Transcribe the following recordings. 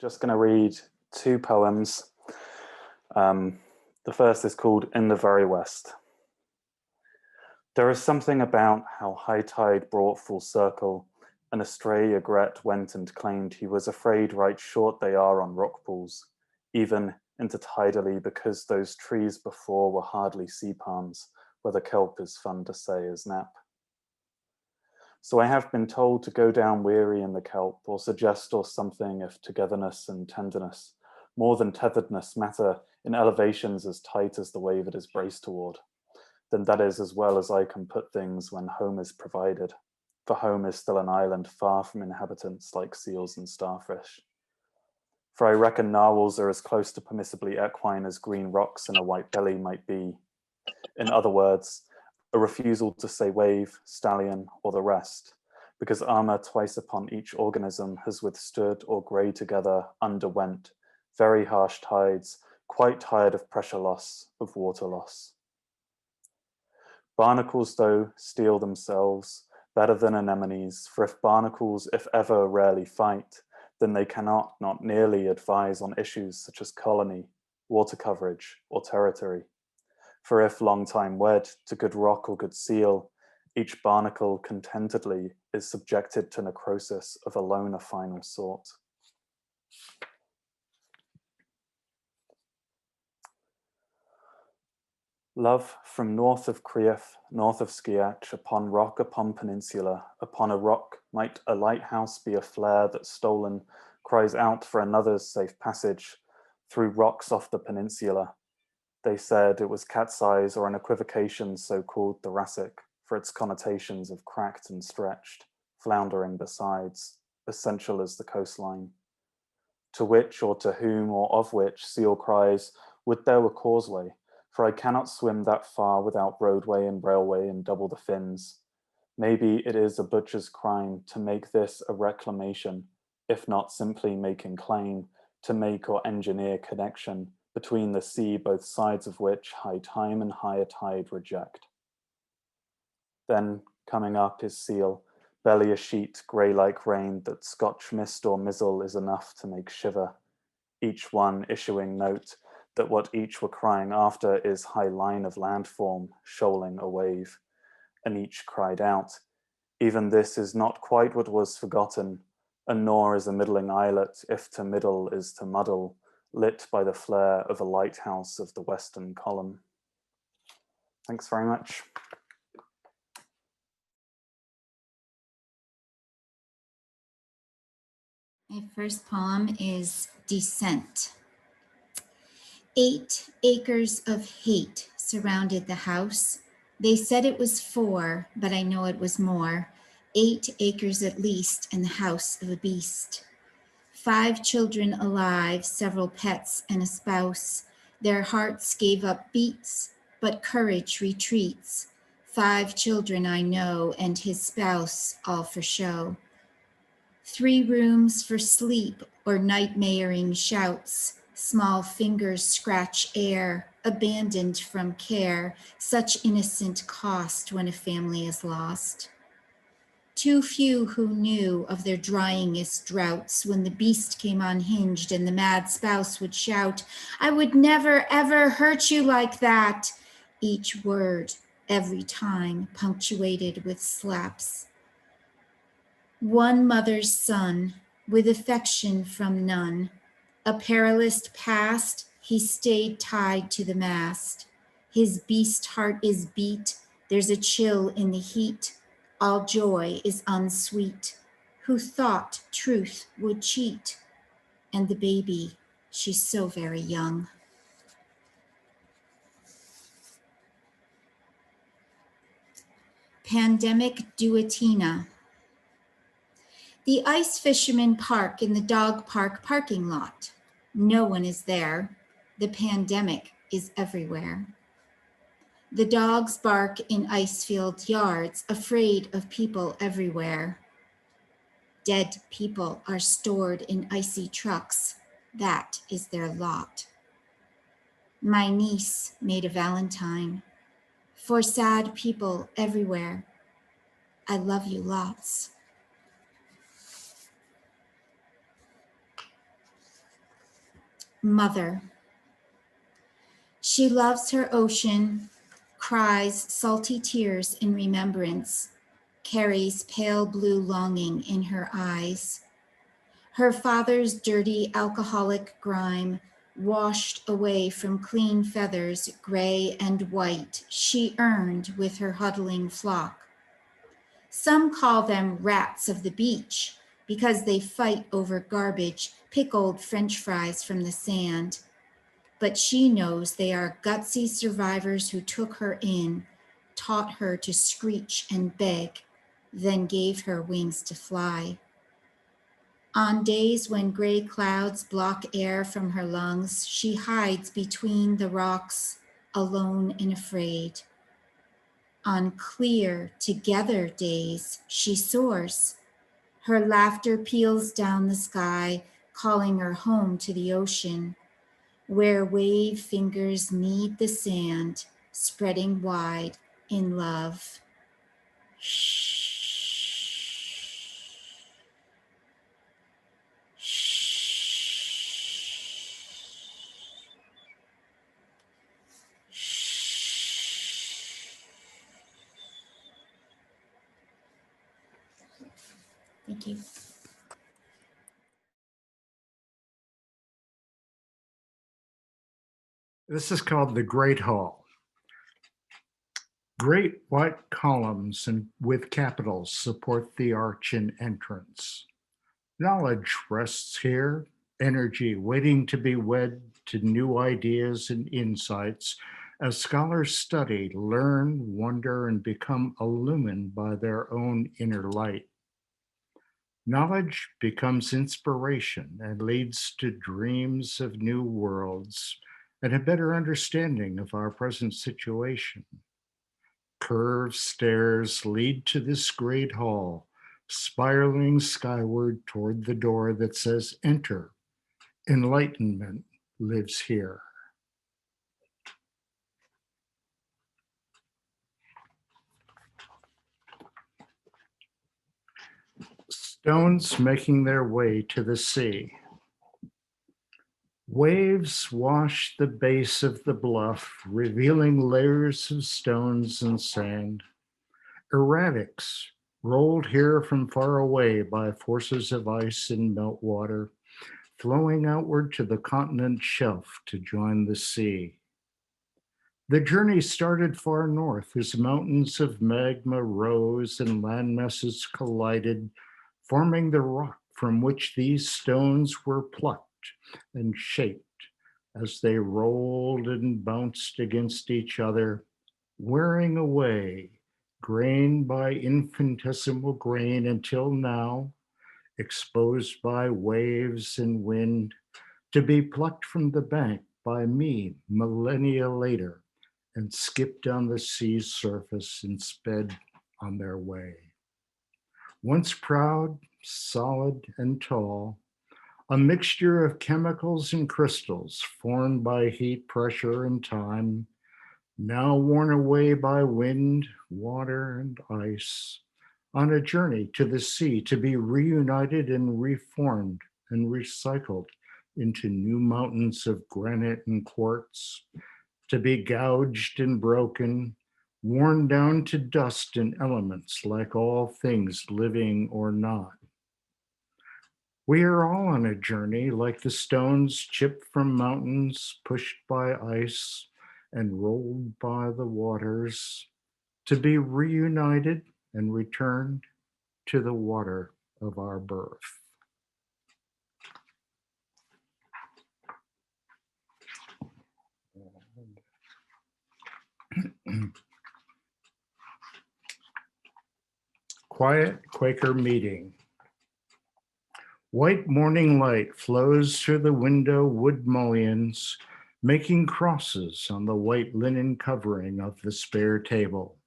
just going to read two poems. The first is called In the Very West. There is something about how high tide brought full circle, and astray Egret went and claimed he was afraid right short they are on rock pools, even intertidally, because those trees before were hardly sea palms, where the kelp is fun to say is nap. So I have been told to go down weary in the kelp, or suggest or something if togetherness and tenderness, more than tetheredness, matter in elevations as tight as the wave it is braced toward, then that is as well as I can put things when home is provided, for home is still an island far from inhabitants like seals and starfish. For I reckon narwhals are as close to permissibly equine as green rocks in a white belly might be. In other words, a refusal to say wave, stallion, or the rest, because armor twice upon each organism has withstood or grey together underwent very harsh tides, quite tired of pressure loss, of water loss. Barnacles, though, steel themselves, better than anemones, for if barnacles, if ever, rarely fight, then they cannot, not nearly, advise on issues such as colony, water coverage, or territory. For if long time wed to good rock or good seal, each barnacle contentedly is subjected to necrosis of alone a final sort. Love from north of Criath, north of Skiach, upon rock upon peninsula, upon a rock might a lighthouse be a flare that stolen cries out for another's safe passage through rocks off the peninsula. They said it was cat's eyes or an equivocation so called thoracic for its connotations of cracked and stretched, floundering besides, essential as the coastline. To which or to whom or of which seal cries, would there were causeway, for I cannot swim that far without roadway and railway and double the fins. Maybe it is a butcher's crime to make this a reclamation, if not simply making claim, to make or engineer connection between the sea both sides of which high time and higher tide reject. Then coming up is seal, belly a sheet grey like rain that Scotch mist or mizzle is enough to make shiver, each one issuing note that what each were crying after is high line of landform, shoaling a wave, and each cried out, even this is not quite what was forgotten, and nor is a middling islet, if to middle is to muddle, lit by the flare of a lighthouse of the western column. Thanks very much. My first poem is Descent. 8 acres of hate surrounded the house. They said it was 4, but I know it was more. 8 acres at least, and the house of a beast. 5 children alive, several pets and a spouse. Their hearts gave up beats, but courage retreats. 5 children I know, and his spouse, all for show. 3 rooms for sleep or nightmaring shouts. Small fingers scratch air, abandoned from care. Such innocent cost when a family is lost. Too few who knew of their dryingest droughts when the beast came unhinged and the mad spouse would shout, I would never ever hurt you like that. Each word, every time, punctuated with slaps. One mother's son, with affection from none. A perilous past, he stayed tied to the mast. His beast heart is beat, there's a chill in the heat. All joy is unsweet. Who thought truth would cheat? And the baby, she's so very young. Pandemic Duetina. The ice fishermen park in the dog park parking lot. No one is there. The pandemic is everywhere. The dogs bark in ice-filled yards, afraid of people everywhere. Dead people are stored in icy trucks. That is their lot. My niece made a valentine for sad people everywhere. I love you lots. Mother. She loves her ocean, cries salty tears in remembrance, carries pale blue longing in her eyes. Her father's dirty alcoholic grime, washed away from clean feathers, gray and white, she earned with her huddling flock. Some call them rats of the beach because they fight over garbage, pickled French fries from the sand. But she knows they are gutsy survivors who took her in, taught her to screech and beg, then gave her wings to fly. On days when gray clouds block air from her lungs, she hides between the rocks, alone and afraid. On clear, together days, she soars. Her laughter peels down the sky, calling her home to the ocean, where wave fingers knead the sand, spreading wide in love. Shh. Thank you. This is called the Great Hall. Great white columns and with capitals support the arch and entrance. Knowledge rests here, energy waiting to be wed to new ideas and insights as scholars study, learn, wonder, and become illumined by their own inner light. Knowledge becomes inspiration and leads to dreams of new worlds and a better understanding of our present situation. Curved stairs lead to this great hall, spiraling skyward toward the door that says, "Enter. Enlightenment lives here." Stones making their way to the sea. Waves wash the base of the bluff, revealing layers of stones and sand. Erratics, rolled here from far away by forces of ice and meltwater, flowing outward to the continent shelf to join the sea. The journey started far north as mountains of magma rose and landmasses collided, forming the rock from which these stones were plucked and shaped as they rolled and bounced against each other, wearing away grain by infinitesimal grain until now, exposed by waves and wind, to be plucked from the bank by me millennia later and skipped down the sea's surface and sped on their way. Once proud, solid, and tall, a mixture of chemicals and crystals formed by heat, pressure, and time, now worn away by wind, water, and ice, on a journey to the sea to be reunited and reformed and recycled into new mountains of granite and quartz, to be gouged and broken, worn down to dust and elements like all things living or not. We are all on a journey like the stones chipped from mountains, pushed by ice and rolled by the waters, to be reunited and returned to the water of our birth. Quiet Quaker meeting. White morning light flows through the window wood mullions, making crosses on the white linen covering of the spare table.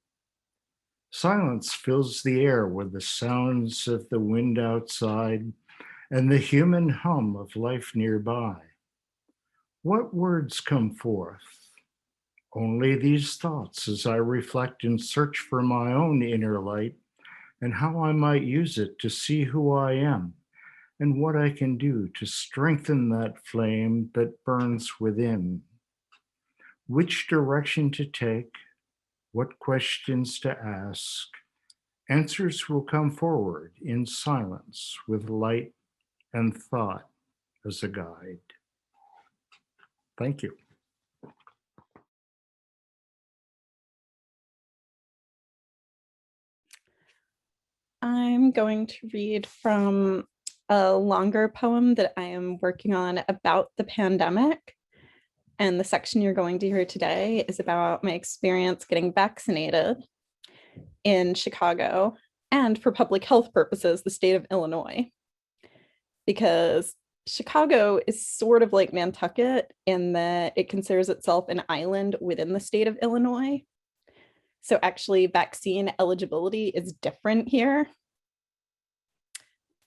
Silence fills the air with the sounds of the wind outside and the human hum of life nearby. What words come forth? Only these thoughts as I reflect and search for my own inner light and how I might use it to see who I am and what I can do to strengthen that flame that burns within. Which direction to take, what questions to ask. Answers will come forward in silence with light and thought as a guide. Thank you. I'm going to read from a longer poem that I am working on about the pandemic. And the section you're going to hear today is about my experience getting vaccinated in Chicago and, for public health purposes, the state of Illinois. Because Chicago is sort of like Nantucket in that it considers itself an island within the state of Illinois. So actually vaccine eligibility is different here.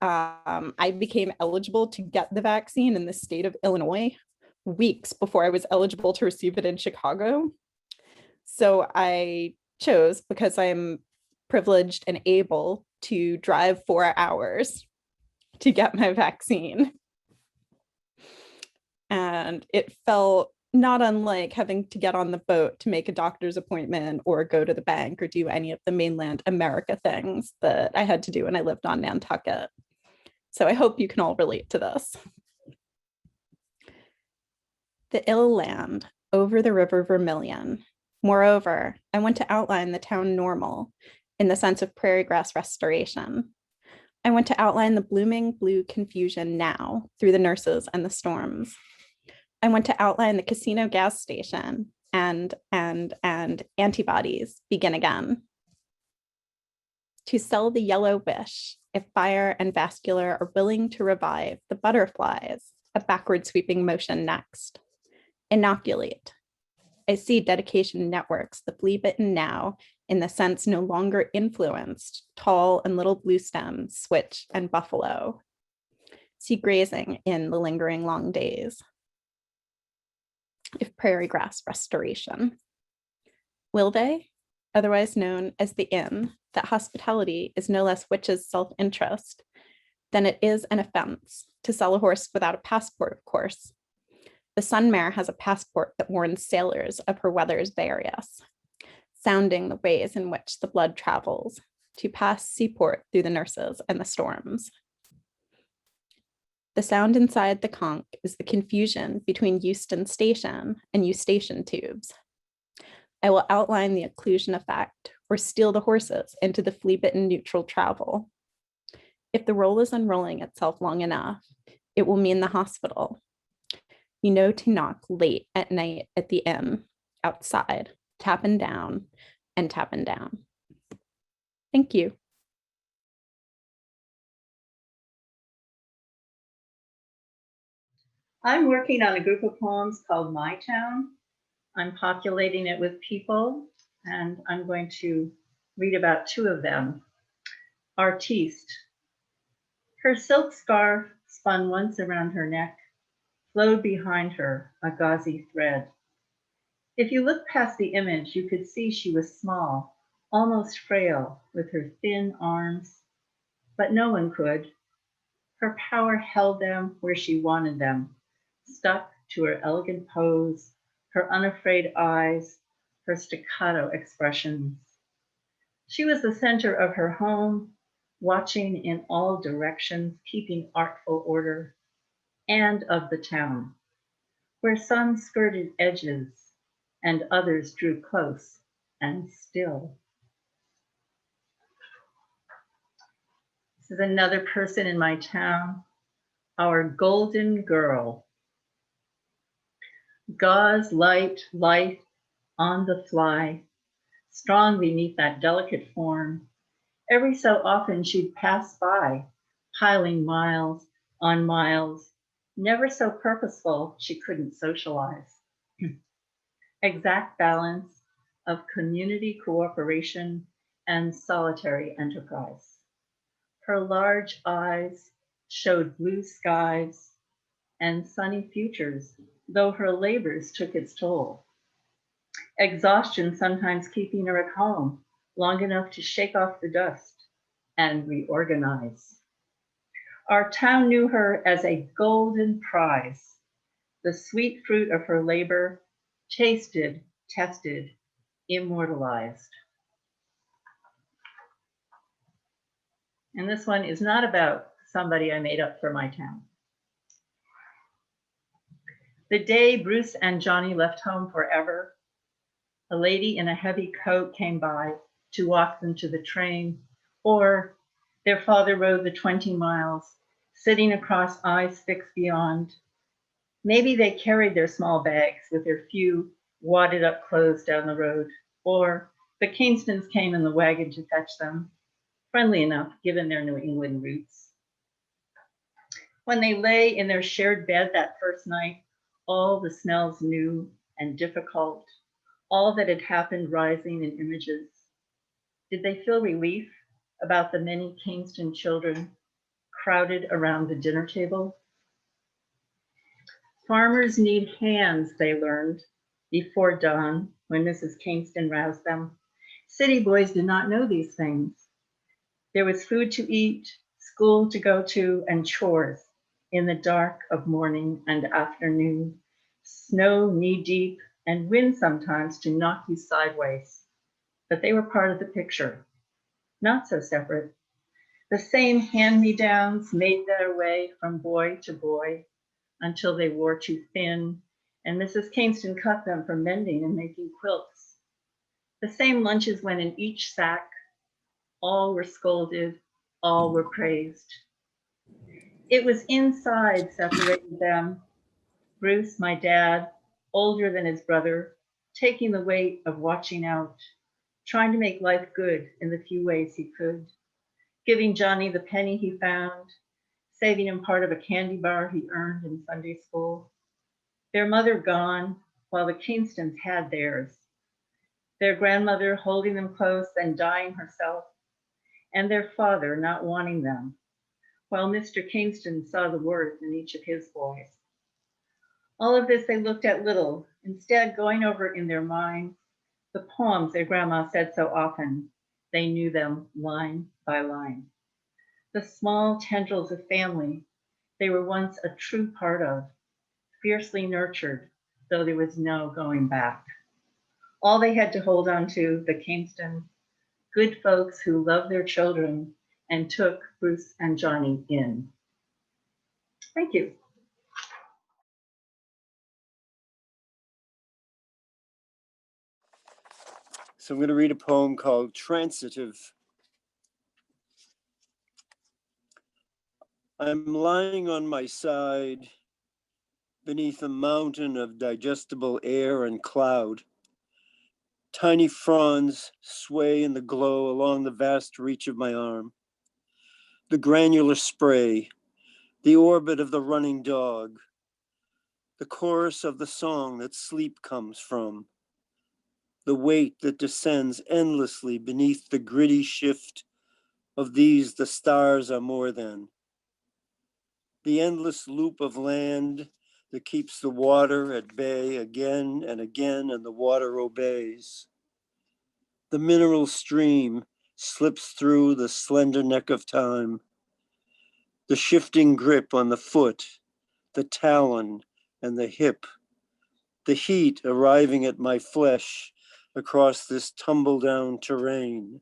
I became eligible to get the vaccine in the state of Illinois weeks before I was eligible to receive it in Chicago. So I chose, because I'm privileged and able, to drive 4 hours to get my vaccine. And it felt not unlike having to get on the boat to make a doctor's appointment or go to the bank or do any of the mainland America things that I had to do when I lived on Nantucket. So I hope you can all relate to this. The ill land over the river Vermilion. Moreover, I want to outline the town normal in the sense of prairie grass restoration. I want to outline the blooming blue confusion now through the nurses and the storms. I want to outline the casino gas station and antibodies begin again. To sell the yellow wish, if fire and vascular are willing to revive the butterflies, a backward sweeping motion next. Inoculate. I see dedication networks, the flea bitten now, in the sense no longer influenced, tall and little blue stems, switch and buffalo. See grazing in the lingering long days. If prairie grass restoration. Will they, otherwise known as the inn, that hospitality is no less witch's self-interest than it is an offense to sell a horse without a passport, of course. The sun mare has a passport that warns sailors of her weather's various, sounding the ways in which the blood travels to pass seaport through the nurses and the storms. The sound inside the conch is the confusion between Euston Station and Eustachian tubes. I will outline the occlusion effect or steal the horses into the flea-bitten neutral travel. If the roll is unrolling itself long enough, it will mean the hospital. You know to knock late at night at the inn, outside, tapping down and tapping down. Thank you. I'm working on a group of poems called My Town. I'm populating it with people, and I'm going to read about 2 of them. Artiste. Her silk scarf spun once around her neck, flowed behind her, a gauzy thread. If you looked past the image, you could see she was small, almost frail, with her thin arms, but no one could. Her power held them where she wanted them, stuck to her elegant pose, her unafraid eyes, her staccato expressions. She was the center of her home, watching in all directions, keeping artful order, and of the town, where some skirted edges and others drew close and still. This is another person in my town, our golden girl. Gauze light, lithe, on the fly, strong beneath that delicate form. Every so often she'd pass by, piling miles on miles, never so purposeful she couldn't socialize. Exact balance of community cooperation and solitary enterprise. Her large eyes showed blue skies and sunny futures, though her labors took its toll. Exhaustion sometimes keeping her at home long enough to shake off the dust and reorganize. Our town knew her as a golden prize, the sweet fruit of her labor, tasted, tested, immortalized. And this one is not about somebody I made up for my town. The day Bruce and Johnny left home forever, a lady in a heavy coat came by to walk them to the train, or their father rode the 20 miles, sitting across eyes fixed beyond. Maybe they carried their small bags with their few wadded up clothes down the road, or the Kingstons came in the wagon to fetch them, friendly enough given their New England roots. When they lay in their shared bed that first night, all the smells new and difficult, all that had happened rising in images. Did they feel relief about the many Kingston children crowded around the dinner table? Farmers need hands, they learned before dawn when Mrs. Kingston roused them. City boys did not know these things. There was food to eat, school to go to, and chores in the dark of morning and afternoon, snow knee-deep, and wind sometimes to knock you sideways. But they were part of the picture, not so separate. The same hand-me-downs made their way from boy to boy until they wore too thin, and Mrs. Kingston cut them for mending and making quilts. The same lunches went in each sack. All were scolded, all were praised. It was inside separated them. Bruce, my dad, older than his brother, taking the weight of watching out, trying to make life good in the few ways he could, giving Johnny the penny he found, saving him part of a candy bar he earned in Sunday school. Their mother gone, while the Kingstons had theirs. Their grandmother holding them close and dying herself, and their father not wanting them, while Mr. Kingston saw the worth in each of his boys. All of this they looked at little, instead going over in their minds the poems their grandma said so often. They knew them line by line. The small tendrils of family they were once a true part of, fiercely nurtured, though there was no going back. All they had to hold on to, the Kingstons, good folks who loved their children and took Bruce and Johnny in. Thank you. So I'm going to read a poem called Transitive. I'm lying on my side beneath a mountain of digestible air and cloud. Tiny fronds sway in the glow along the vast reach of my arm. The granular spray, the orbit of the running dog, the chorus of the song that sleep comes from, the weight that descends endlessly beneath the gritty shift of these the stars are more than. The endless loop of land that keeps the water at bay again and again, and the water obeys. The mineral stream slips through the slender neck of time. The shifting grip on the foot, the talon and the hip, the heat arriving at my flesh across this tumble-down terrain.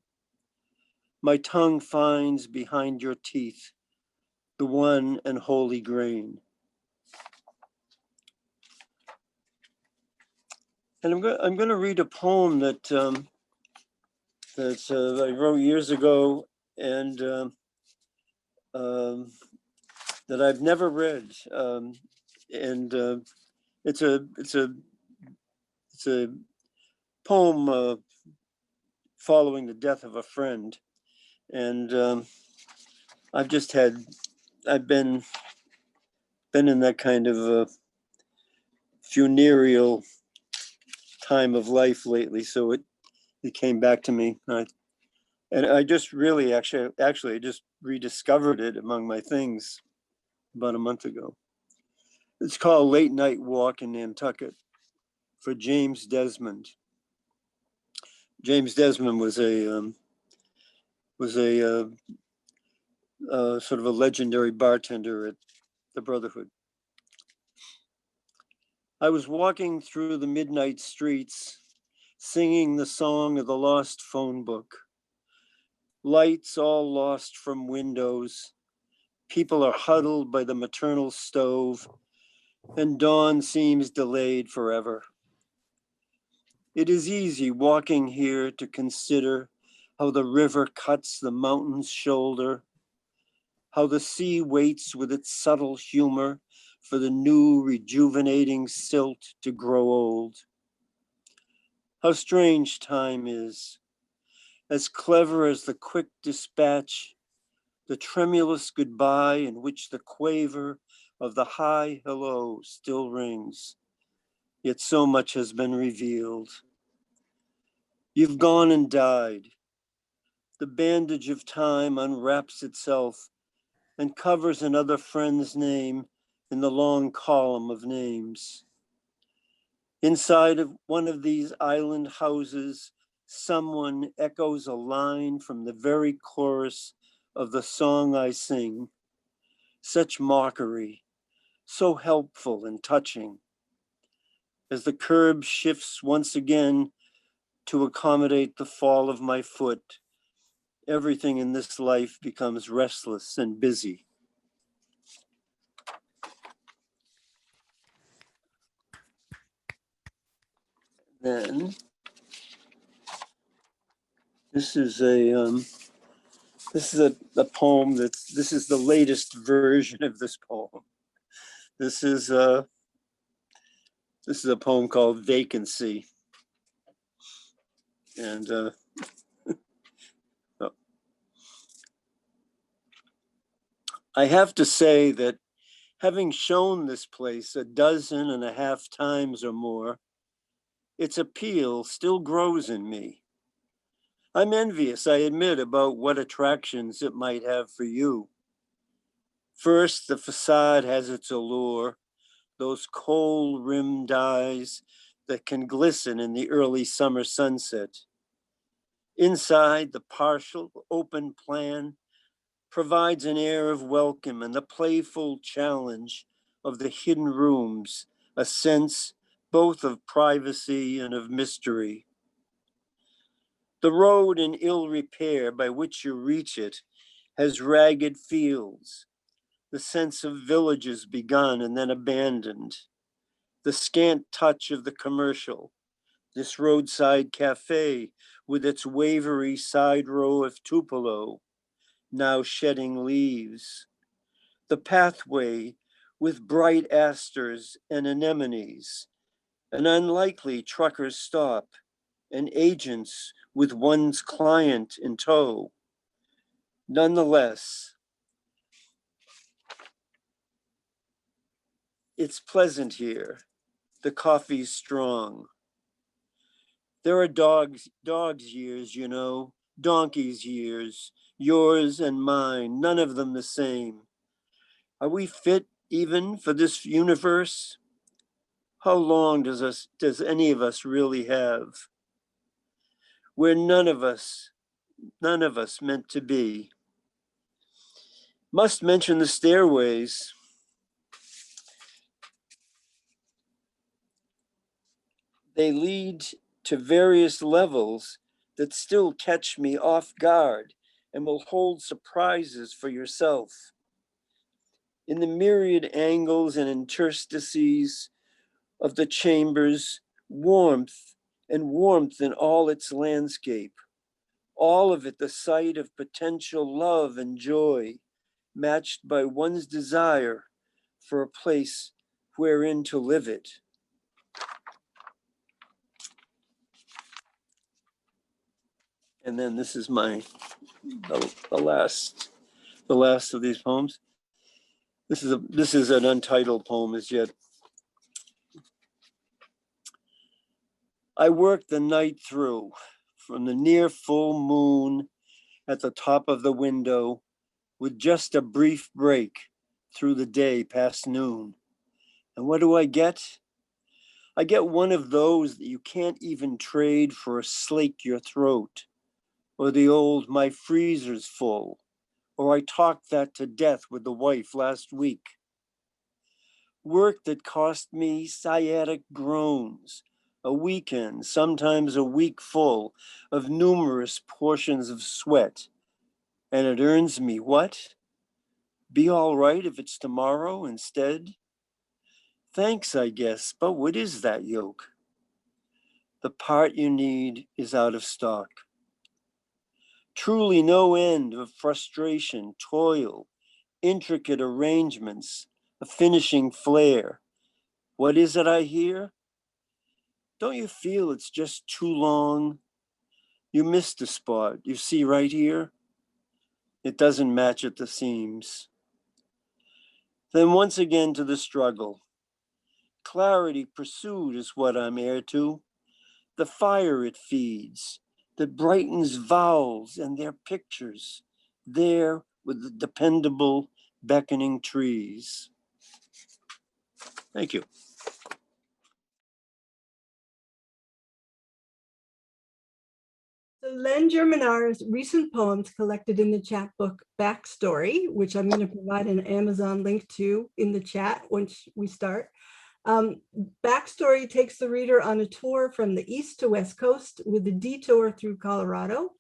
My tongue finds behind your teeth the one and holy grain. And I'm going to read a poem that I wrote years ago, and that I've never read. It's a poem following the death of a friend, and I've been in that kind of funereal time of life lately, so it came back to me. And I just really actually I just rediscovered it among my things about a month ago. It's called Late Night Walk in Nantucket for James Desmond. James Desmond was a sort of a legendary bartender at the Brotherhood. I was walking through the midnight streets, singing the song of the lost phone book. Lights all lost from windows. People are huddled by the maternal stove, and dawn seems delayed forever. It is easy walking here to consider how the river cuts the mountain's shoulder, how the sea waits with its subtle humor for the new rejuvenating silt to grow old. How strange time is, as clever as the quick dispatch, the tremulous goodbye in which the quaver of the high hello still rings, yet so much has been revealed. You've gone and died. The bandage of time unwraps itself and covers another friend's name in the long column of names. Inside of one of these island houses, someone echoes a line from the very chorus of the song I sing. Such mockery, so helpful and touching. As the curb shifts once again to accommodate the fall of my foot, everything in this life becomes restless and busy. Then, this is a poem this is the latest version of this poem. This is a poem called Vacancy. And I have to say that having shown this place 12.5 times or more, its appeal still grows in me. I'm envious, I admit, about what attractions it might have for you. First, the facade has its allure, those coal-rimmed eyes that can glisten in the early summer sunset. Inside, the partial open plan provides an air of welcome and the playful challenge of the hidden rooms, a sense both of privacy and of mystery. The road in ill repair by which you reach it has ragged fields, the sense of villages begun and then abandoned, the scant touch of the commercial, this roadside cafe with its wavery side row of tupelo, now shedding leaves, the pathway with bright asters and anemones, an unlikely trucker's stop, and agents with one's client in tow. Nonetheless, it's pleasant here. The coffee's strong. There are dogs' years, you know, donkeys' years, yours and mine, none of them the same. Are we fit even for this universe? How long does any of us really have? We're none of us meant to be. Must mention the stairways. They lead to various levels that still catch me off guard and will hold surprises for yourself. In the myriad angles and interstices of the chambers, warmth in all its landscape, all of it the site of potential love and joy, matched by one's desire for a place wherein to live it. And then this is the last of these poems. This is an untitled poem as yet. I worked the night through, from the near full moon at the top of the window, with just a brief break through the day past noon. And what do I get? I get one of those that you can't even trade for a slake your throat, or the old my freezer's full, or I talked that to death with the wife last week. Work that cost me sciatic groans, a weekend, sometimes a week full of numerous portions of sweat. And it earns me what? Be all right if it's tomorrow instead? Thanks, I guess, but what is that yoke? The part you need is out of stock. Truly no end of frustration, toil, intricate arrangements, a finishing flair. What is it I hear? Don't you feel it's just too long? You missed a spot, you see right here? It doesn't match at the seams. Then once again to the struggle. Clarity pursued is what I'm heir to. The fire it feeds, that brightens vowels and their pictures, there with the dependable beckoning trees. Thank you. So Len Germinara's recent poems collected in the chapbook Backstory, which I'm going to provide an Amazon link to in the chat once we start. Backstory takes the reader on a tour from the east to west coast with a detour through Colorado.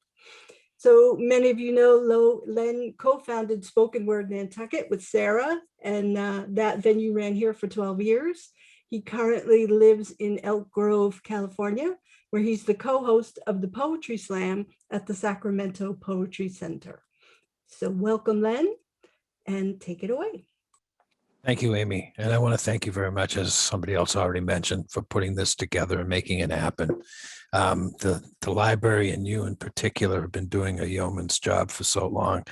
So many of you know Len co-founded Spoken Word Nantucket with Sarah, and that venue ran here for 12 years. He currently lives in Elk Grove, California, where he's the co-host of the Poetry Slam at the Sacramento Poetry Center. So welcome, Len, and take it away. Thank you, Amy. And I want to thank you very much, as somebody else already mentioned, for putting this together and making it happen. The library and you in particular have been doing a yeoman's job for so long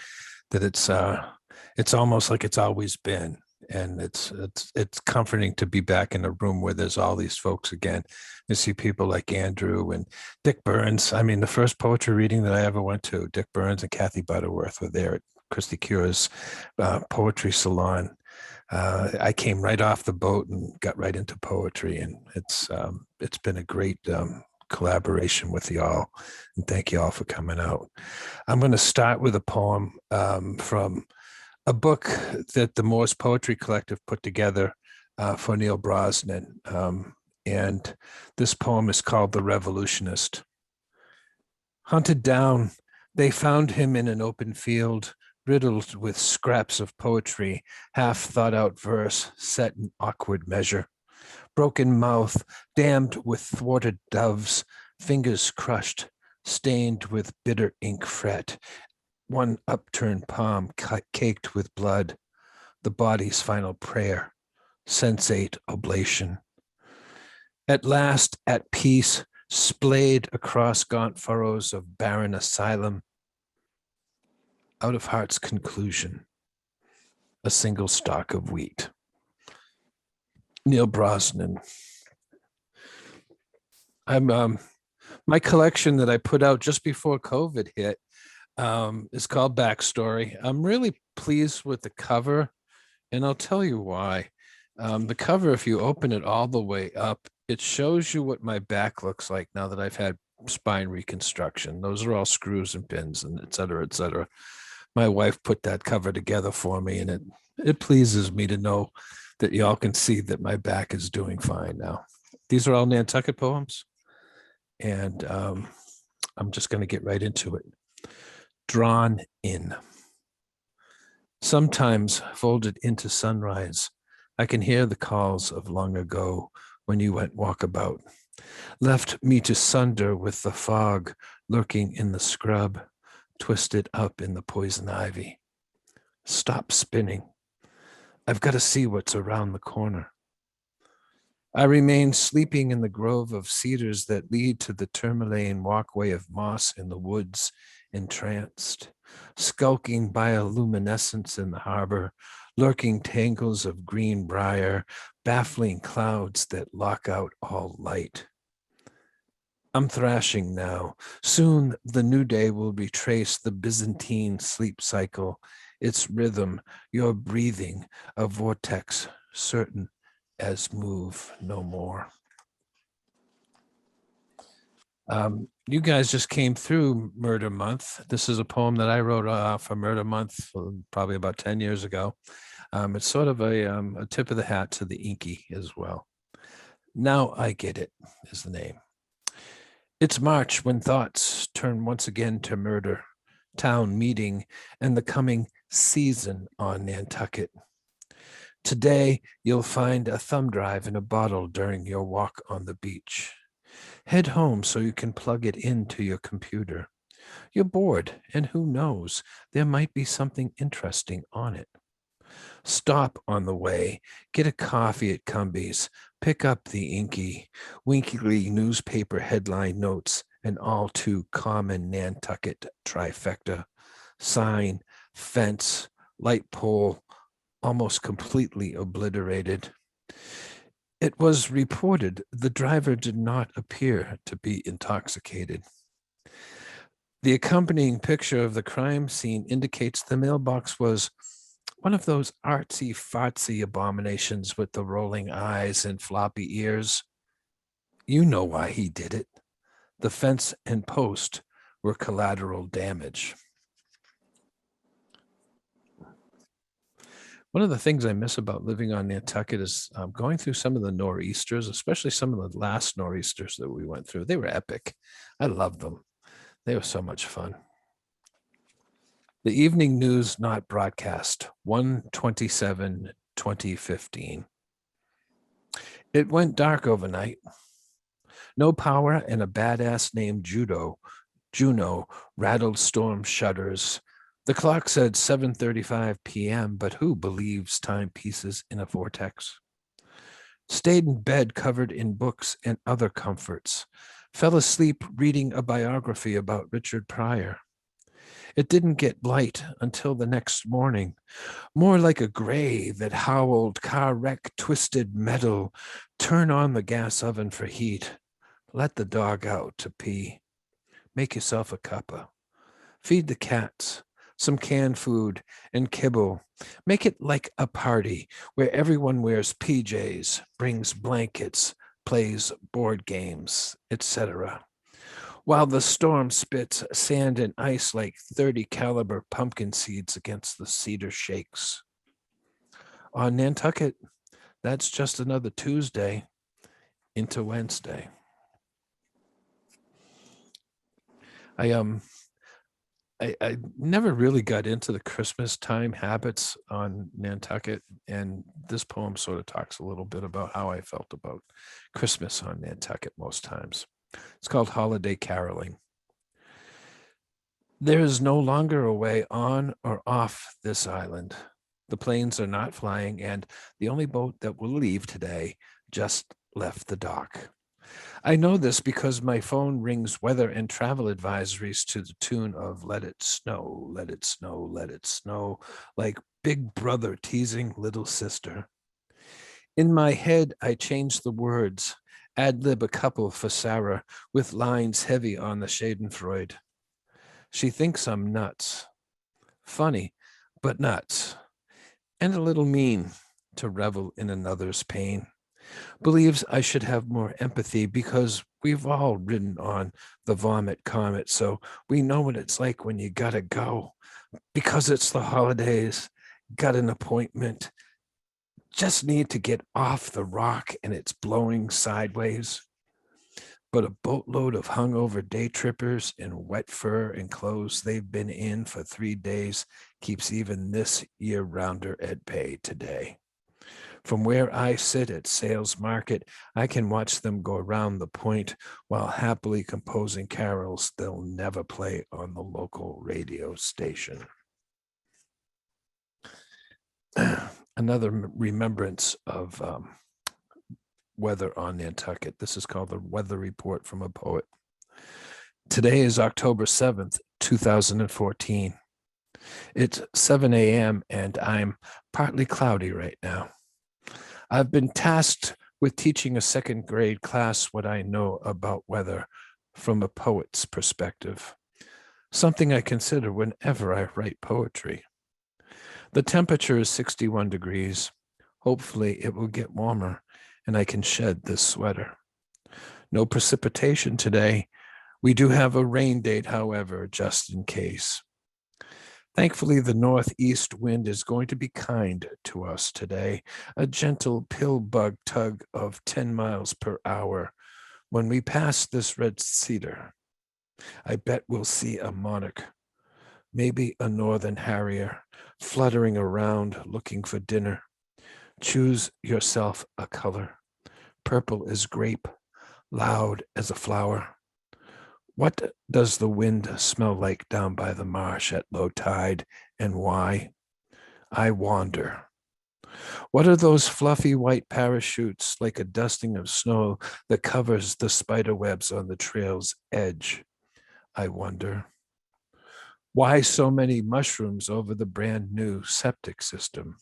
that it's almost like it's always been. And it's comforting to be back in a room where there's all these folks again. You see people like Andrew and Dick Burns. I mean, the first poetry reading that I ever went to, Dick Burns and Kathy Butterworth were there at Christy Cure's poetry salon. I came right off the boat and got right into poetry, and it's been a great collaboration with y'all, and thank you all for coming out. I'm going to start with a poem from a book that the Morse Poetry Collective put together for Neil Brosnan, and this poem is called The Revolutionist. Hunted down, they found him in an open field, riddled with scraps of poetry, half thought out verse set in awkward measure, broken mouth damned with thwarted doves, fingers crushed, stained with bitter ink fret, one upturned palm caked with blood, the body's final prayer, sensate oblation. At last, at peace, splayed across gaunt furrows of barren asylum, out of heart's conclusion, a single stalk of wheat. Neil Brosnan. My collection that I put out just before COVID hit is called Backstory. I'm really pleased with the cover, and I'll tell you why. The cover, if you open it all the way up, it shows you what my back looks like now that I've had spine reconstruction. Those are all screws and pins and et cetera, et cetera. My wife put that cover together for me, and it pleases me to know that y'all can see that my back is doing fine now. These are all Nantucket poems, and I'm just going to get right into it. Drawn in. Sometimes folded into sunrise, I can hear the calls of long ago when you went walkabout, left me to sunder with the fog lurking in the scrub, twisted up in the poison ivy. Stop spinning. I've got to see what's around the corner. I remain sleeping in the grove of cedars that lead to the tourmaline walkway of moss in the woods, entranced, skulking bioluminescence in the harbor, lurking tangles of green briar, baffling clouds that lock out all light. I'm thrashing now. Soon the new day will retrace the Byzantine sleep cycle, its rhythm, your breathing, a vortex certain as move no more. You guys just came through Murder Month. This is a poem that I wrote for Murder Month probably about 10 years ago. It's sort of a tip of the hat to the Inky as well. Now I Get It is the name. It's March when thoughts turn once again to murder, town meeting, and the coming season on Nantucket. Today, you'll find a thumb drive in a bottle during your walk on the beach. Head home so you can plug it into your computer. You're bored, and who knows, there might be something interesting on it. Stop on the way, get a coffee at Cumbies, pick up the inky, winkly newspaper headline notes, an all too common Nantucket trifecta. Sign, fence, light pole, almost completely obliterated. It was reported the driver did not appear to be intoxicated. The accompanying picture of the crime scene indicates the mailbox was one of those artsy-fartsy abominations with the rolling eyes and floppy ears. You know why he did it. The fence and post were collateral damage. One of the things I miss about living on Nantucket is going through some of the nor'easters, especially some of the last nor'easters that we went through. They were epic. I loved them. They were so much fun. The evening news not broadcast, 1/27/2015. It went dark overnight. No power and a badass named Juno rattled storm shutters. The clock said 7:35 p.m., but who believes timepieces in a vortex? Stayed in bed covered in books and other comforts. Fell asleep reading a biography about Richard Pryor. It didn't get light until the next morning, more like a gray that howled, car wreck, twisted metal, turn on the gas oven for heat, let the dog out to pee, make yourself a cuppa, feed the cats, some canned food and kibble, make it like a party where everyone wears PJs, brings blankets, plays board games, etc. While the storm spits sand and ice like 30 caliber pumpkin seeds against the cedar shakes. On Nantucket, that's just another Tuesday into Wednesday. I never really got into the Christmas time habits on Nantucket, and this poem sort of talks a little bit about how I felt about Christmas on Nantucket most times. It's called Holiday Caroling. There is no longer a way on or off this island. The planes are not flying, and the only boat that will leave today just left the dock. I know this because my phone rings weather and travel advisories to the tune of Let It Snow, Let It Snow, Let It Snow, like big brother teasing little sister. In my head, I change the words, ad-lib a couple for Sarah with lines heavy on the schadenfreude. She thinks I'm nuts. Funny, but nuts. And a little mean to revel in another's pain. Believes I should have more empathy because we've all ridden on the vomit comet, so we know what it's like when you gotta go. Because it's the holidays, got an appointment, just need to get off the rock and it's blowing sideways. But a boatload of hungover day trippers in wet fur and clothes they've been in for 3 days keeps even this year-rounder at bay today. From where I sit at Sales Market, I can watch them go around the point while happily composing carols they'll never play on the local radio station. Another remembrance of weather on Nantucket. This is called the Weather Report from a Poet. Today is October 7th, 2014. It's 7 a.m. and I'm partly cloudy right now. I've been tasked with teaching a second grade class what I know about weather from a poet's perspective, something I consider whenever I write poetry. The temperature is 61 degrees. Hopefully it will get warmer and I can shed this sweater. No precipitation today, We do have a rain date, however, just in case. Thankfully, the northeast wind is going to be kind to us today, a gentle pill bug tug of 10 miles per hour. When we pass this red cedar, I bet we'll see a monarch, maybe a northern harrier, fluttering around looking for dinner. Choose yourself a color. Purple as grape, loud as a flower. What does the wind smell like down by the marsh at low tide, and why? I wander. What are those fluffy white parachutes like a dusting of snow that covers the spider webs on the trail's edge? I wonder. Why so many mushrooms over the brand new septic system?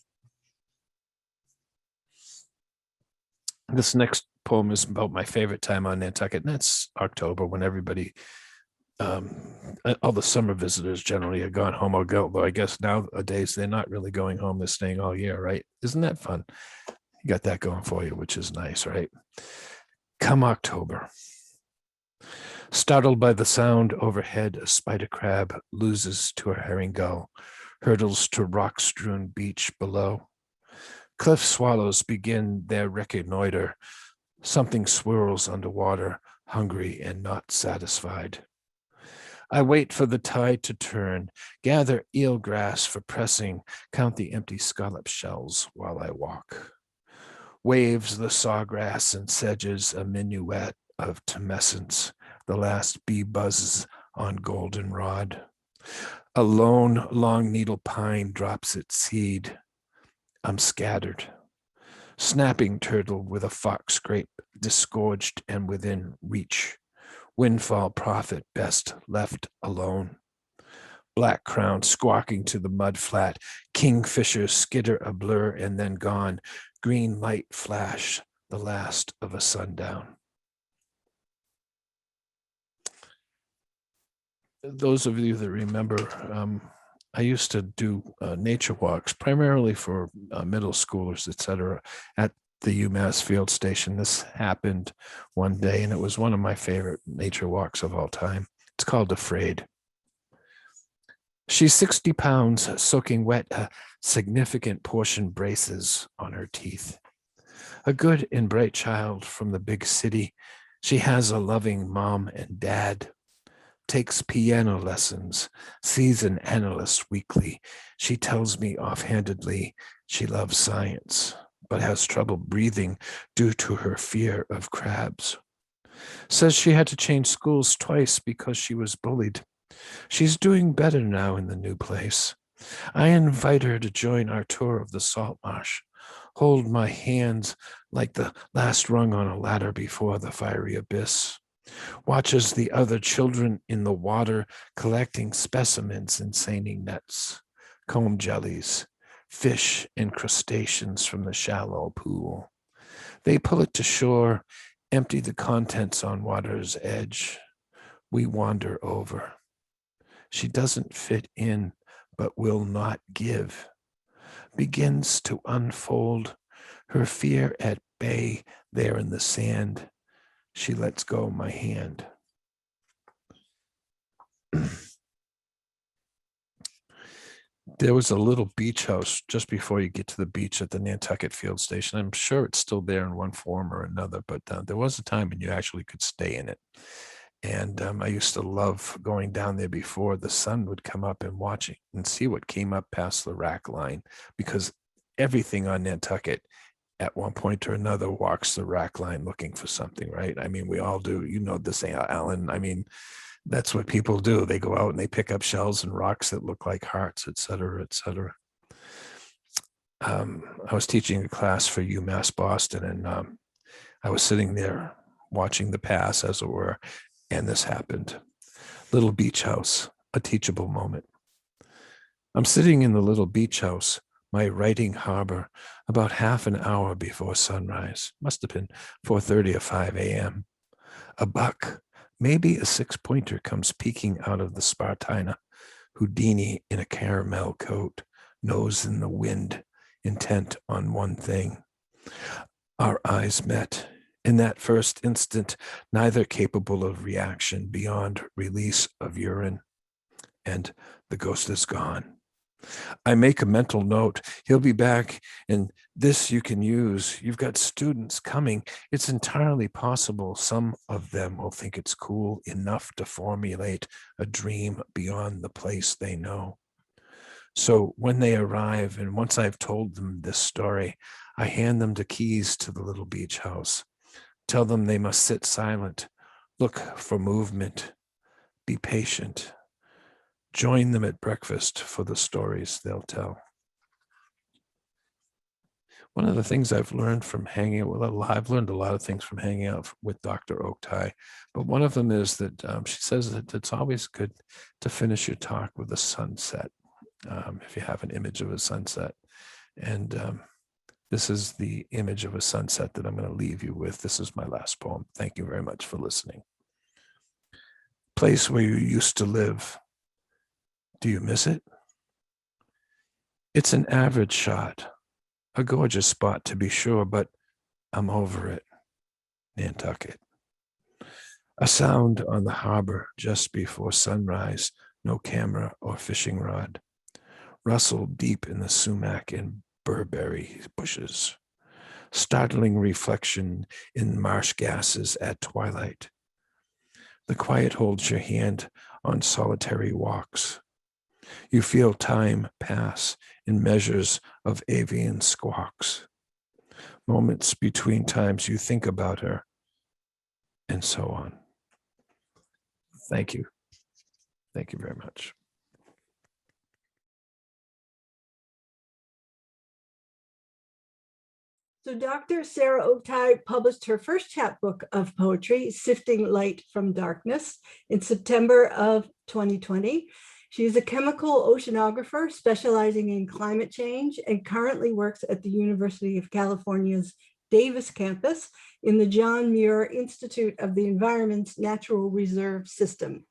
This next poem is about my favorite time on Nantucket, and that's October, when everybody, all the summer visitors generally are gone home, although I guess nowadays they're not really going home, they're staying all year, right? Isn't that fun? You got that going for you, which is nice, right? Come October. Startled by the sound overhead, a spider crab loses to a herring gull, hurtles to rock-strewn beach below. Cliff swallows begin their reconnoiter. Something swirls underwater, hungry and not satisfied. I wait for the tide to turn, gather eelgrass for pressing, count the empty scallop shells while I walk. Waves the sawgrass and sedges, a minuet of tumescence. The last bee buzzes on goldenrod. A lone long needle pine drops its seed. I'm scattered. Snapping turtle with a fox scrape, disgorged and within reach. Windfall prophet best left alone. Black crown squawking to the mud flat. Kingfisher skitter a blur and then gone. Green light flash, the last of a sundown. Those of you that remember, I used to do nature walks, primarily for middle schoolers, etc., at the UMass field station. This happened one day, and it was one of my favorite nature walks of all time. It's called Afraid. She's 60 pounds, soaking wet, a significant portion braces on her teeth. A good and bright child from the big city, she has a loving mom and dad. Takes piano lessons, sees an analyst weekly. She tells me offhandedly she loves science, but has trouble breathing due to her fear of crabs. Says she had to change schools twice because she was bullied. She's doing better now in the new place. I invite her to join our tour of the salt marsh, hold my hands like the last rung on a ladder before the fiery abyss. Watches the other children in the water collecting specimens in seining nets, comb jellies, fish and crustaceans from the shallow pool. They pull it to shore, empty the contents on water's edge. We wander over. She doesn't fit in, but will not give. Begins to unfold, her fear at bay there in the sand. She lets go my hand. There was a little beach house just before you get to the beach at the Nantucket field station. I'm sure it's still there in one form or another, but there was a time when you actually could stay in it. And I used to love going down there before the sun would come up and watching and see what came up past the rack line, because everything on Nantucket at one point or another walks the rack line looking for something, right? I mean, we all do. You know this, Alan. I mean, that's what people do. They go out and they pick up shells and rocks that look like hearts, et cetera, et cetera. I was teaching a class for UMass Boston, and I was sitting there watching the pass, as it were, and this happened. Little beach house, a teachable moment. I'm sitting in the little beach house, my writing harbor, about half an hour before sunrise. Must have been 4:30 or 5 a.m. A buck, maybe a 6-pointer, comes peeking out of the Spartina, Houdini in a caramel coat, nose in the wind, intent on one thing. Our eyes met, In that first instant, neither capable of reaction beyond release of urine, and the ghost is gone. I make a mental note. He'll be back, and this you can use. You've got students coming. It's entirely possible some of them will think it's cool enough to formulate a dream beyond the place they know. So when they arrive, and once I've told them this story, I hand them the keys to the little beach house. Tell them they must sit silent, look for movement, be patient. Join them at breakfast for the stories they'll tell. One of the things I've learned from hanging out with, I've learned a lot of things from hanging out with Dr. Oktay, but one of them is that she says that it's always good to finish your talk with a sunset, if you have an image of a sunset. And this is the image of a sunset that I'm going to leave you with. This is my last poem. Thank you very much for listening. Place where you used to live. Do you miss it? It's an average shot, a gorgeous spot to be sure, but I'm over it. Nantucket. A sound on the harbor just before sunrise, no camera or fishing rod. Rustle deep in the sumac and burberry bushes. Startling reflection in marsh gases at twilight. The quiet holds your hand on solitary walks. You feel time pass in measures of avian squawks. Moments between times you think about her, and so on. Thank you. Thank you very much. So Dr. Sarah Oktay published her first chapbook of poetry, Sifting Light From Darkness, in September of 2020. She is a chemical oceanographer specializing in climate change and currently works at the University of California's Davis campus in the John Muir Institute of the Environment's Natural Reserve System.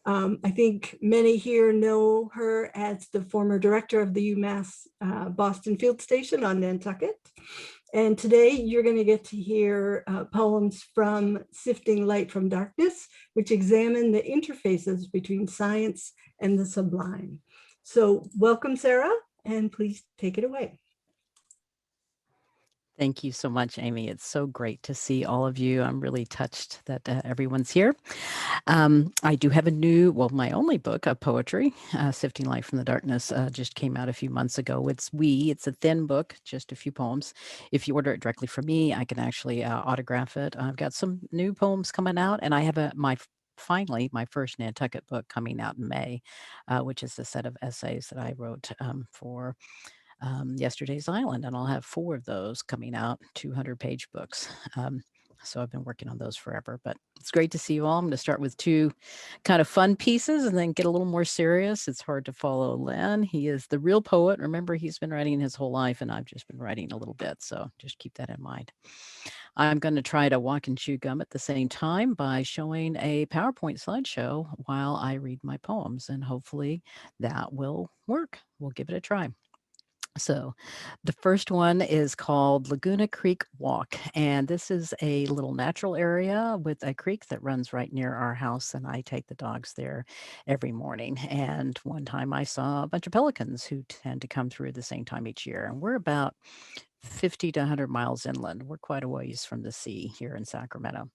I think many here know her as the former director of the UMass Boston Field Station on Nantucket. And today you're going to get to hear poems from Sifting Light From Darkness, which examine the interfaces between science and the sublime. So welcome, Sarah, and please take it away. Thank you so much, Amy. It's so great to see all of you. I'm really touched that everyone's here. I do have my only book of poetry, Sifting Light from the Darkness, just came out a few months ago. It's a thin book, just a few poems. If you order it directly from me, I can actually autograph it. I've got some new poems coming out, and I have finally my first Nantucket book coming out in May, which is a set of essays that I wrote for Yesterday's Island, and I'll have 4 of those coming out, 200-page books. So I've been working on those forever, but it's great to see you all. I'm going to start with 2 kind of fun pieces and then get a little more serious. It's hard to follow Len. He is the real poet. Remember, he's been writing his whole life, and I've just been writing a little bit, so just keep that in mind. I'm going to try to walk and chew gum at the same time by showing a PowerPoint slideshow while I read my poems, and hopefully that will work. We'll give it a try. So the first one is called Laguna Creek Walk, and this is a little natural area with a creek that runs right near our house, and I take the dogs there every morning. And one time I saw a bunch of pelicans who tend to come through the same time each year, and we're about 50 to 100 miles inland. We're quite a ways from the sea here in Sacramento.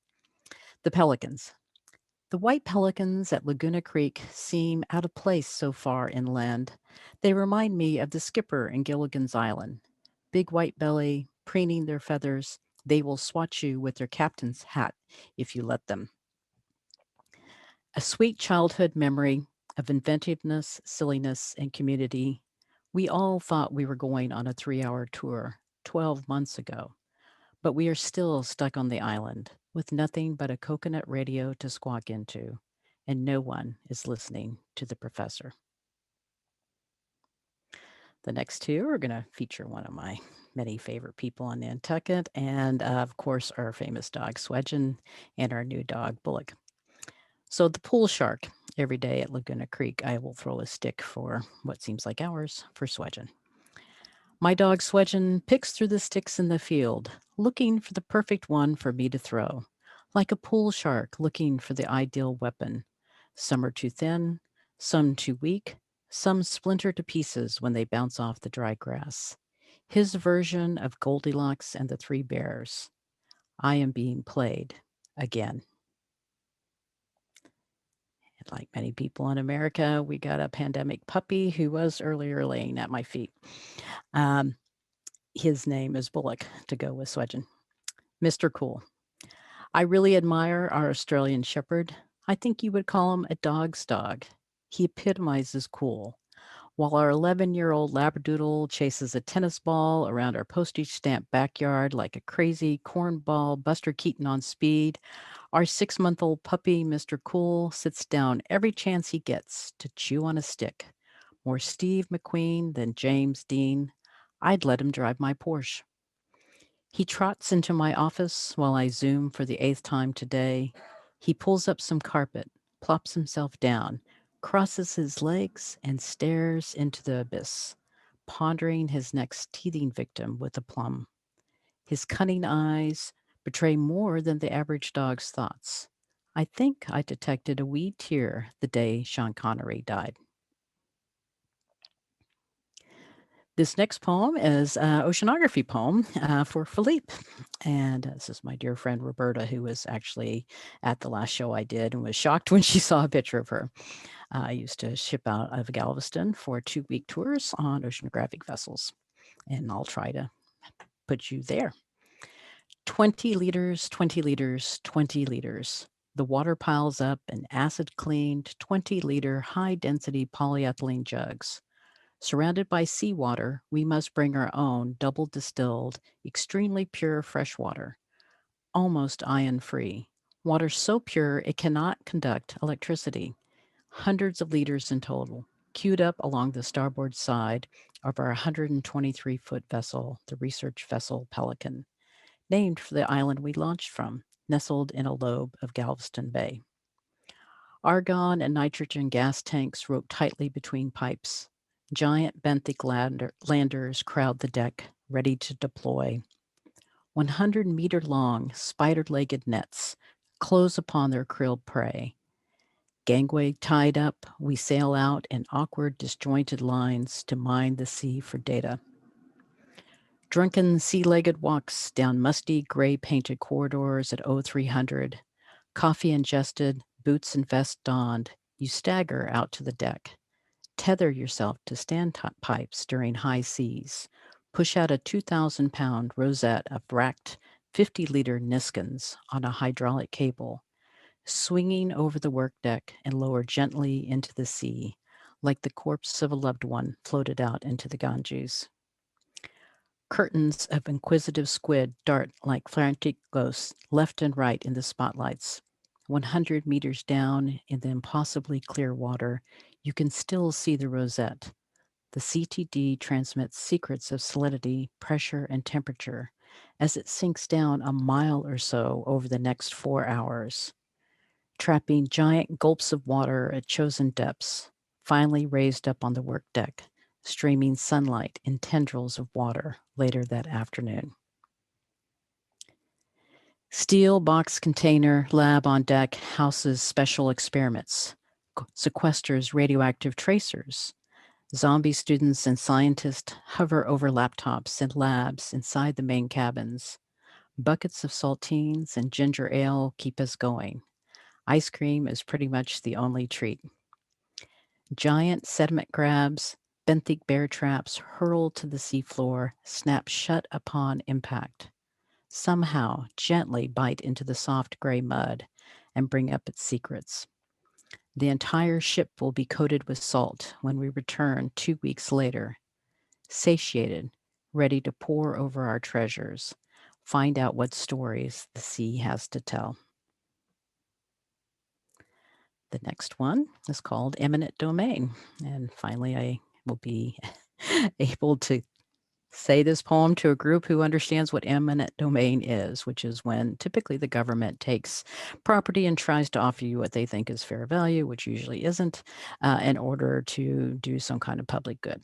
The pelicans. The white pelicans at Laguna Creek seem out of place so far inland. They remind me of the skipper in Gilligan's Island. Big white belly, preening their feathers, they will swat you with their captain's hat if you let them. A sweet childhood memory of inventiveness, silliness, and community. We all thought we were going on a 3-hour tour 12 months ago, but we are still stuck on the island with nothing but a coconut radio to squawk into, and no one is listening to the professor. The next 2 are going to feature one of my many favorite people on Nantucket, and of course, our famous dog, Swedgen, and our new dog, Bullock. So the pool shark. Every day at Laguna Creek, I will throw a stick for what seems like hours for Swedgen. My dog Swedgen picks through the sticks in the field, looking for the perfect one for me to throw, like a pool shark looking for the ideal weapon. Some are too thin, some too weak, some splinter to pieces when they bounce off the dry grass. His version of Goldilocks and the Three Bears. I am being played again. And like many people in America, we got a pandemic puppy who was earlier laying at my feet. His name is Bullock, to go with Swedgen. Mr. Cool. I really admire our Australian Shepherd. I think you would call him a dog's dog. He epitomizes cool. While our 11-year-old Labradoodle chases a tennis ball around our postage stamp backyard like a crazy cornball Buster Keaton on speed, our 6-month-old puppy, Mr. Cool, sits down every chance he gets to chew on a stick. More Steve McQueen than James Dean. I'd let him drive my Porsche. He trots into my office while I Zoom for the 8th time today. He pulls up some carpet, plops himself down, crosses his legs, and stares into the abyss, pondering his next teething victim with aplomb. His cunning eyes betray more than the average dog's thoughts. I think I detected a wee tear the day Sean Connery died. This next poem is an oceanography poem for Philippe. And this is my dear friend Roberta, who was actually at the last show I did and was shocked when she saw a picture of her. I used to ship out of Galveston for 2-week tours on oceanographic vessels. And I'll try to put you there. 20 liters, 20 liters, 20 liters. The water piles up in acid-cleaned 20-liter high-density polyethylene jugs. Surrounded by seawater, we must bring our own double-distilled, extremely pure fresh water, almost ion-free. Water so pure it cannot conduct electricity. Hundreds of liters in total, queued up along the starboard side of our 123-foot vessel, the research vessel Pelican, named for the island we launched from, nestled in a lobe of Galveston Bay. Argon and nitrogen gas tanks rope tightly between pipes. Giant benthic landers crowd the deck, ready to deploy. 100-meter-long, spider-legged nets close upon their krilled prey. Gangway tied up, we sail out in awkward, disjointed lines to mine the sea for data. Drunken, sea-legged walks down musty, gray-painted corridors at 0300. Coffee ingested, boots and vest donned, you stagger out to the deck. Tether yourself to standpipes during high seas. Push out a 2,000-pound rosette of racked 50-liter Niskins on a hydraulic cable, swinging over the workdeck and lower gently into the sea, like the corpse of a loved one floated out into the Ganges. Curtains of inquisitive squid dart like frantic ghosts left and right in the spotlights. 100 meters down in the impossibly clear water, you can still see the rosette. The CTD transmits secrets of salinity, pressure, and temperature as it sinks down a mile or so over the next 4 hours, trapping giant gulps of water at chosen depths, finally raised up on the workdeck, streaming sunlight in tendrils of water later that afternoon. Steel box container lab on deck houses special experiments, sequesters radioactive tracers. Zombie students and scientists hover over laptops and labs inside the main cabins. Buckets of saltines and ginger ale keep us going. Ice cream is pretty much the only treat. Giant sediment crabs, benthic bear traps hurled to the seafloor, snap shut upon impact. Somehow gently bite into the soft gray mud and bring up its secrets. The entire ship will be coated with salt when we return 2 weeks later, satiated, ready to pour over our treasures, find out what stories the sea has to tell. The next one is called Eminent Domain. And finally, I will be able to say this poem to a group who understands what eminent domain is, which is when typically the government takes property and tries to offer you what they think is fair value, which usually isn't, in order to do some kind of public good.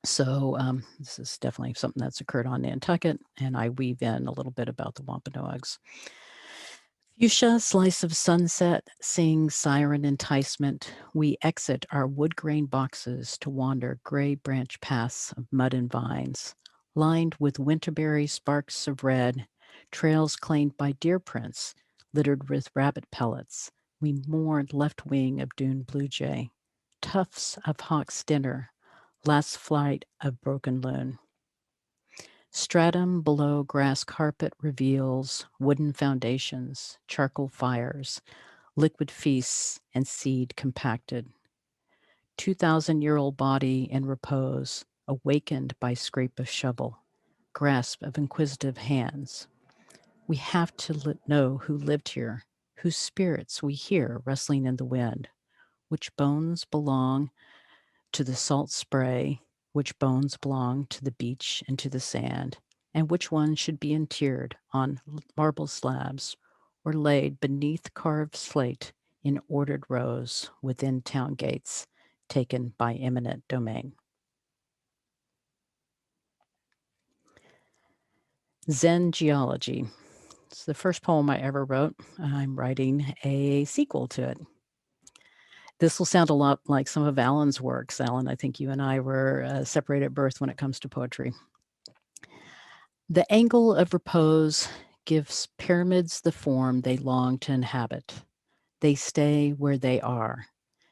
So this is definitely something that's occurred on Nantucket, and I weave in a little bit about the Wampanoags. Fuchsia, slice of sunset, sing siren enticement. We exit our wood grain boxes to wander gray branch paths of mud and vines, lined with winterberry sparks of red, trails claimed by deer prints, littered with rabbit pellets. We mourned left wing of dune blue jay, tufts of hawk's dinner, last flight of broken loon. Stratum below grass carpet reveals wooden foundations, charcoal fires, liquid feasts, and seed compacted. 2,000-year-old body in repose, awakened by scrape of shovel, grasp of inquisitive hands. We have to know who lived here, whose spirits we hear rustling in the wind, which bones belong to the salt spray, which bones belong to the beach and to the sand, and which one should be interred on marble slabs or laid beneath carved slate in ordered rows within town gates taken by eminent domain. Zen Geology. It's the first poem I ever wrote. I'm writing a sequel to it. This will sound a lot like some of Alan's works. Alan, I think you and I were separated at birth when it comes to poetry. The angle of repose gives pyramids the form they long to inhabit. They stay where they are.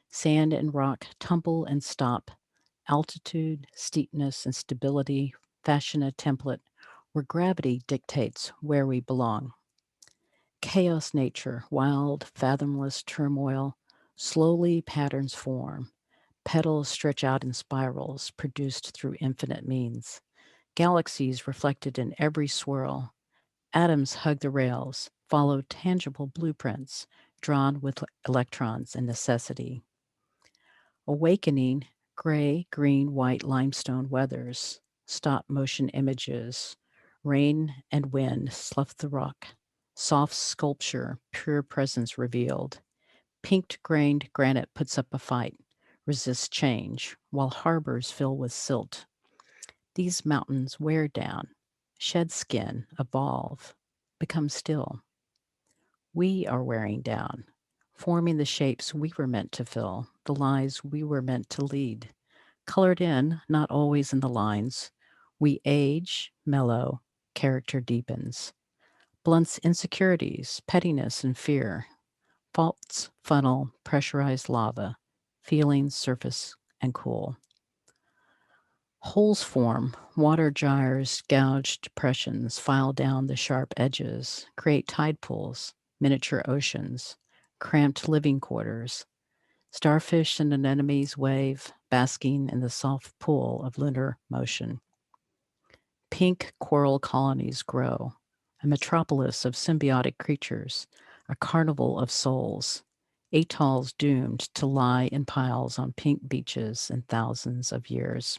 Sand and rock tumble and stop. Altitude, steepness, and stability fashion a template where gravity dictates where we belong. Chaos nature, wild, fathomless turmoil, slowly patterns form. Petals stretch out in spirals produced through infinite means. Galaxies reflected in every swirl. Atoms hug the rails, follow tangible blueprints drawn with electrons and necessity. Awakening, gray, green, white limestone weathers, stop motion images, rain and wind slough the rock, soft sculpture, pure presence revealed. Pink-grained granite puts up a fight, resists change, while harbors fill with silt. These mountains wear down, shed skin, evolve, become still. We are wearing down, forming the shapes we were meant to fill, the lives we were meant to lead. Colored in, not always in the lines. We age, mellow, character deepens. Blunts insecurities, pettiness, and fear. Faults funnel pressurized lava, feelings surface and cool. Holes form, water gyres, gouged depressions file down the sharp edges, create tide pools, miniature oceans, cramped living quarters. Starfish and anemones wave, basking in the soft pool of lunar motion. Pink coral colonies grow, a metropolis of symbiotic creatures, a carnival of souls, atolls doomed to lie in piles on pink beaches in thousands of years.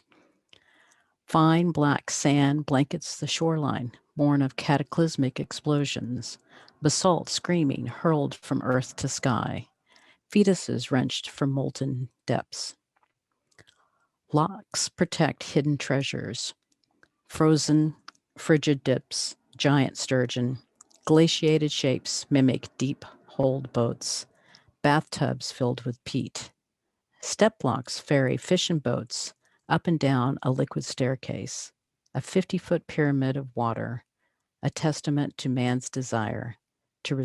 Fine black sand blankets the shoreline, born of cataclysmic explosions, basalt screaming hurled from earth to sky, fetuses wrenched from molten depths. Locks protect hidden treasures, frozen, frigid dips, giant sturgeon, glaciated shapes mimic deep-holed boats, bathtubs filled with peat. Step blocks ferry fishing boats up and down a liquid staircase, a 50-foot pyramid of water, a testament to man's desire to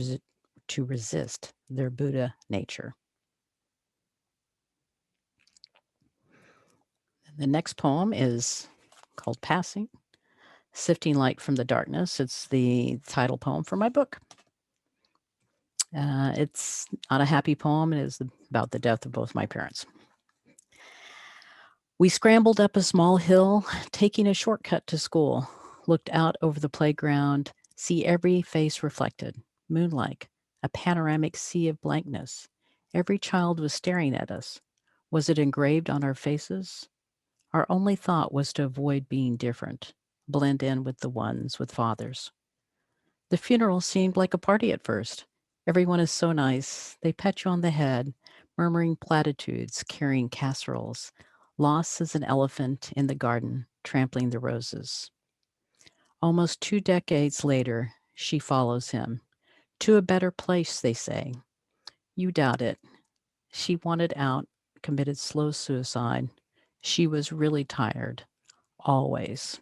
resist their Buddha nature. The next poem is called Passing, Sifting Light from the Darkness. It's the title poem for my book. It's not a happy poem. It is about the death of both my parents. We scrambled up a small hill, taking a shortcut to school, looked out over the playground, see every face reflected, moonlike, a panoramic sea of blankness. Every child was staring at us. Was it engraved on our faces? Our only thought was to avoid being different, blend in with the ones with fathers. The funeral seemed like a party at first. Everyone is so nice. They pat you on the head, murmuring platitudes, carrying casseroles, Lost as an elephant in the garden, trampling the roses. Almost 2 decades later, she follows him. To a better place, they say. You doubt it. She wanted out, committed slow suicide. She was really tired, always.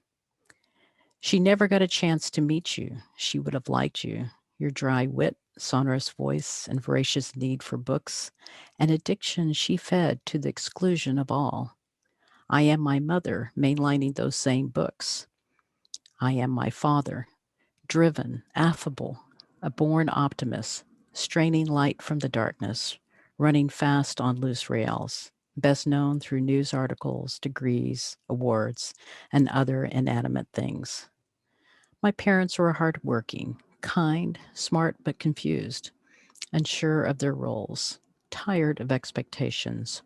She never got a chance to meet you. She would have liked you. Your dry wit, sonorous voice, and voracious need for books, an addiction she fed to the exclusion of all. I am my mother, mainlining those same books. I am my father, driven, affable, a born optimist, straining light from the darkness, running fast on loose rails, best known through news articles, degrees, awards, and other inanimate things. My parents were hardworking, kind, smart but confused, unsure of their roles, tired of expectations.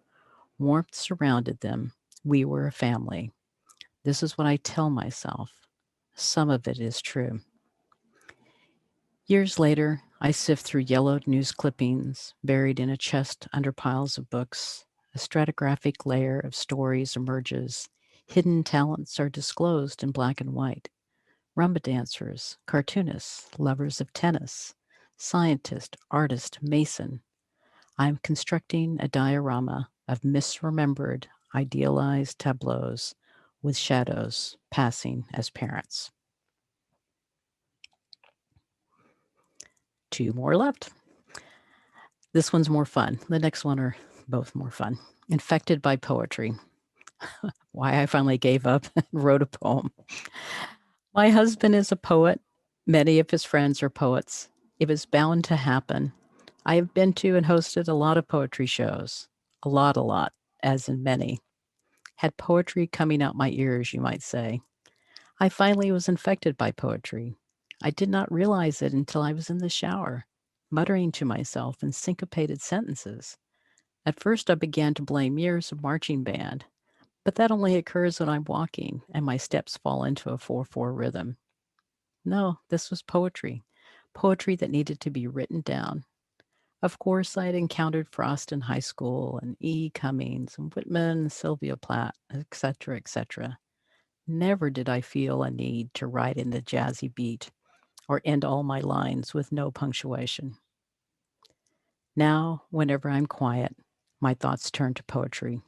Warmth surrounded them. We were a family. This is what I tell myself. Some of it is true. Years later, I sift through yellowed news clippings buried in a chest under piles of books. A stratigraphic layer of stories emerges. Hidden talents are disclosed in black and white. Rumba dancers, cartoonists, lovers of tennis, scientist, artist, mason. I'm constructing a diorama of misremembered, idealized tableaus with shadows passing as parents. 2 more left. This one's more fun. The next one are both more fun. Infected by poetry. Why I finally gave up and wrote a poem. My husband is a poet. Many of his friends are poets. It was bound to happen. I have been to and hosted a lot of poetry shows. A lot, as in many. Had poetry coming out my ears, you might say. I finally was infected by poetry. I did not realize it until I was in the shower, muttering to myself in syncopated sentences. At first, I began to blame years of marching band, but that only occurs when I'm walking and my steps fall into a 4/4 rhythm. No, this was poetry that needed to be written down. Of course, I had encountered Frost in high school and E. Cummings and Whitman and Sylvia Plath, etc., etc. Never did I feel a need to write in the jazzy beat or end all my lines with no punctuation. Now, whenever I'm quiet, my thoughts turn to poetry.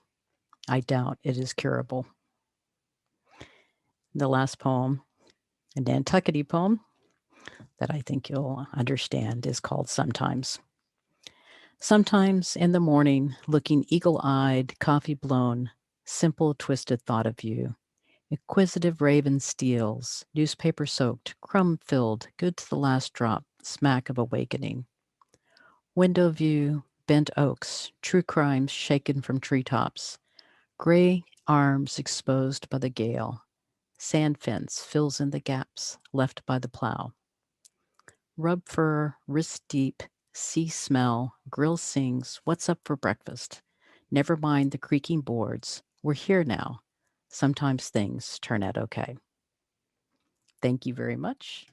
I doubt it is curable. The last poem, a Nantucket poem that I think you'll understand, is called Sometimes. Sometimes in the morning, looking eagle-eyed, coffee-blown, simple, twisted thought of you. Inquisitive raven steals, newspaper-soaked, crumb-filled, good to the last drop, smack of awakening. Window view, bent oaks, true crimes shaken from treetops. Gray arms exposed by the gale. Sand fence fills in the gaps left by the plow. Rub fur, wrist deep, sea smell, grill sings, what's up for breakfast? Never mind the creaking boards. We're here now. Sometimes things turn out okay. Thank you very much.